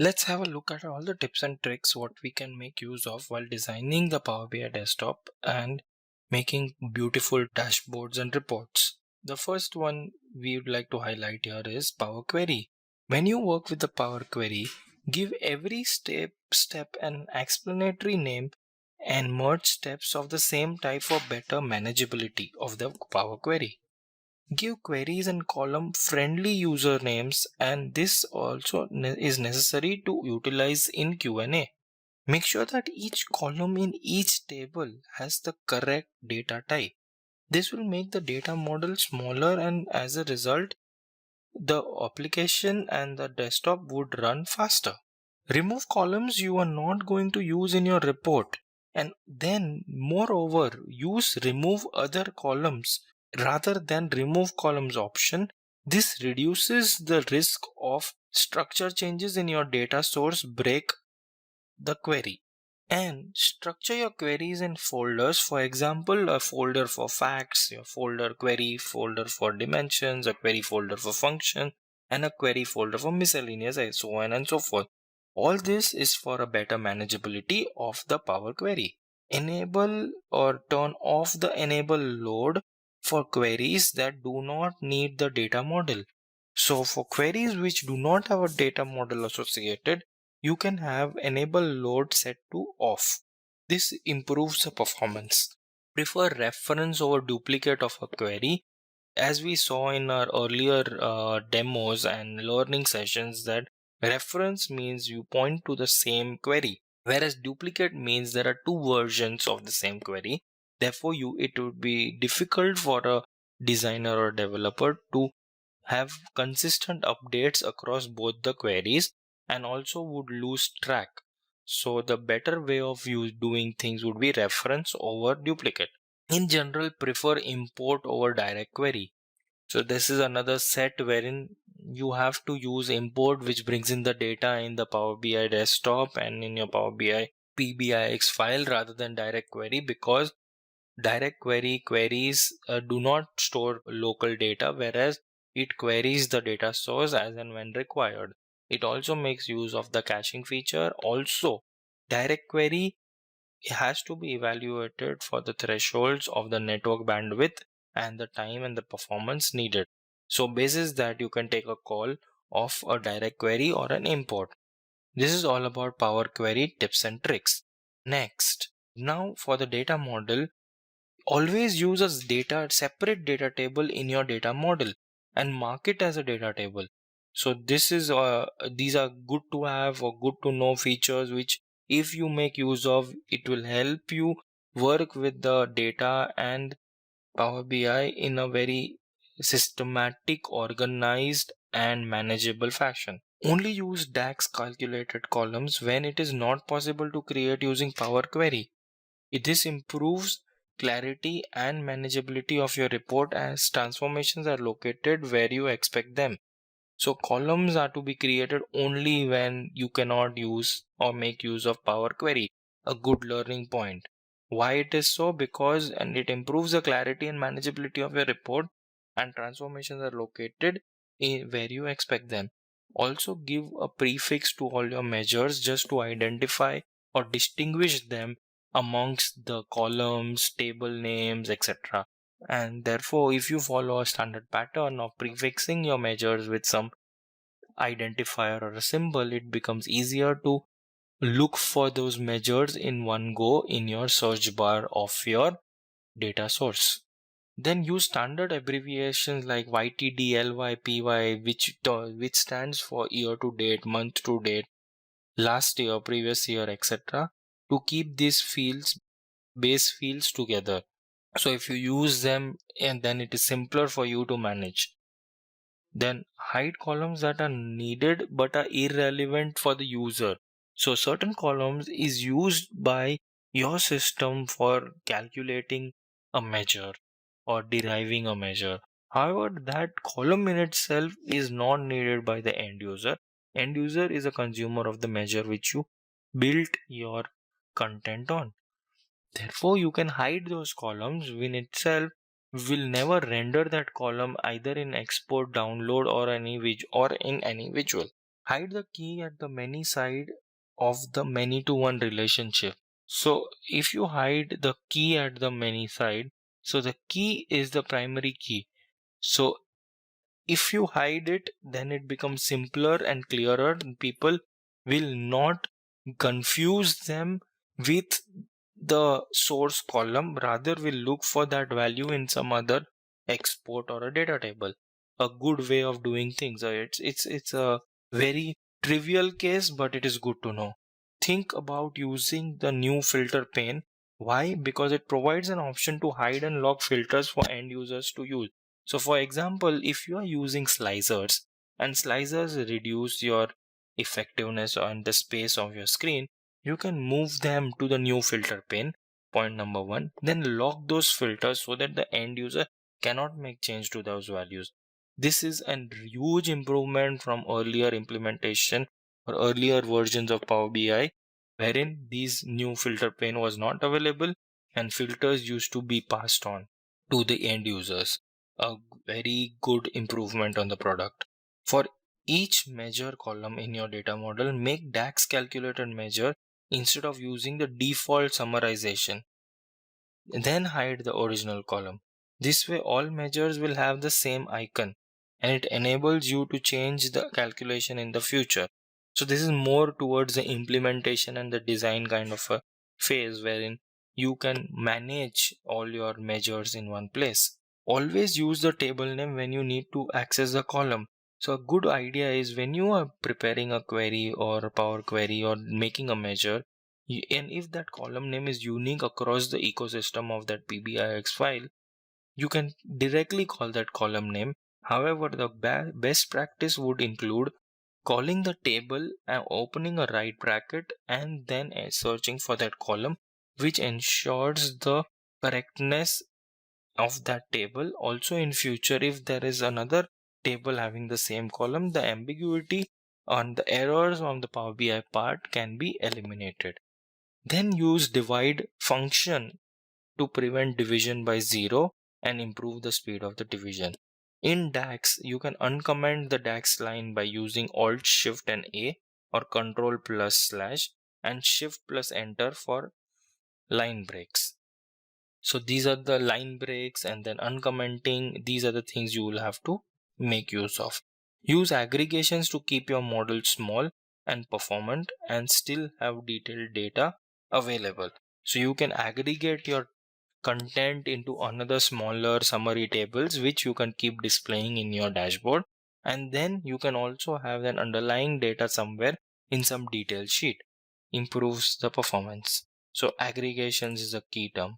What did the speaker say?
Let's have a look at all the tips and tricks what we can make use of while designing the Power BI desktop and making beautiful dashboards and reports. The first one we would like to highlight here is Power Query. When you work with the Power Query, give every step an explanatory name and merge steps of the same type for better manageability of the Power Query. Give queries and column friendly usernames, and this also is necessary to utilize in Q&A. Make sure that each column in each table has the correct data type. This will make the data model smaller, and as a result, the application and the desktop would run faster. Remove columns you are not going to use in your report, and then moreover use remove other columns rather than remove columns option. This reduces the risk of structure changes in your data source break the query. And structure your queries in folders. For example, a folder for facts, your folder query folder for dimensions, a query folder for function, and a query folder for miscellaneous, and so on and so forth. All this is for a better manageability of the Power Query. Enable or turn off the enable load for queries that do not need the data model. So for queries which do not have a data model associated, you can have enable load set to off. This improves the performance. Prefer reference over duplicate of a query. As we saw in our earlier demos and learning sessions, that reference means you point to the same query, whereas duplicate means there are two versions of the same query. Therefore, it would be difficult for a designer or developer to have consistent updates across both the queries, and also would lose track. So the better way of doing things would be reference over duplicate. In general, prefer import over direct query. So this is another set wherein you have to use import, which brings in the data in the Power BI desktop and in your Power BI PBIX file, rather than direct query, because direct queries do not store local data, whereas it queries the data source as and when required. It also makes use of the caching feature. Also, direct query has to be evaluated for the thresholds of the network bandwidth and the time and the performance needed. So basis that you can take a call of a direct query or an import. This is all about Power Query tips and tricks. Next, now for the data model, always use a separate data table in your data model and mark it as a data table. So these are good to have or good to know features which, if you make use of, it will help you work with the data and Power BI in a very systematic, organized and manageable fashion. Only use DAX calculated columns when it is not possible to create using Power Query. This improves clarity and manageability of your report, as transformations are located where you expect them. So columns are to be created only when you cannot use or make use of Power Query. A good learning point. Why it is so? Because and it improves the clarity and manageability of your report, and transformations are located where you expect them. Also give a prefix to all your measures just to identify or distinguish them amongst the columns, table names, etc. And therefore, if you follow a standard pattern of prefixing your measures with some identifier or a symbol, it becomes easier to look for those measures in one go in your search bar of your data source. Then use standard abbreviations like YTD, LY, PY, which stands for year to date, month to date, last year, previous year, etc., to keep these base fields together. So if you use them, and then it is simpler for you to manage. Then hide columns that are needed but are irrelevant for the user. So certain columns is used by your system for calculating a measure or deriving a measure. However, that column in itself is not needed by the end user. End user is a consumer of the measure which you built your content on. Therefore, you can hide those columns. Win itself will never render that column either in export, download, or in any visual. Hide the key at the many side of the many to one relationship. So if you hide the key at the many side, so the key is the primary key. So if you hide it, then it becomes simpler and clearer. People will not confuse them with the source column, rather will look for that value in some other export or a data table. A good way of doing things. It's a very trivial case, but it is good to know. Think about using the new filter pane. Why? Because it provides an option to hide and lock filters for end users to use. So for example, if you are using slicers and slicers reduce your effectiveness on the space of your screen, you can move them to the new filter pane, point number one, then lock those filters so that the end user cannot make change to those values. This is a huge improvement from earlier implementation or earlier versions of Power BI, wherein these new filter pane was not available and filters used to be passed on to the end users. A very good improvement on the product. For each measure column in your data model, make DAX calculated measure instead of using the default summarization. Then hide the original column. This way all measures will have the same icon and it enables you to change the calculation in the future. So this is more towards the implementation and the design kind of a phase wherein you can manage all your measures in one place. Always use the table name when you need to access the column. So a good idea is when you are preparing a query or a Power Query or making a measure, and if that column name is unique across the ecosystem of that PBIX file, you can directly call that column name. However, the best practice would include calling the table and opening a right bracket and then searching for that column, which ensures the correctness of that table. Also in future, if there is another table having the same column, the ambiguity on the errors on the Power BI part can be eliminated. Then use divide function to prevent division by 0 and improve the speed of the division. In DAX, you can uncomment the DAX line by using Alt Shift and A or Control plus slash and Shift plus Enter for line breaks. So these are the line breaks, and then uncommenting, these are the things you will have to make use of. Use aggregations to keep your model small and performant and still have detailed data available. So you can aggregate your content into another smaller summary tables which you can keep displaying in your dashboard, and then you can also have an underlying data somewhere in some detail sheet. Improves the performance. So aggregations is a key term.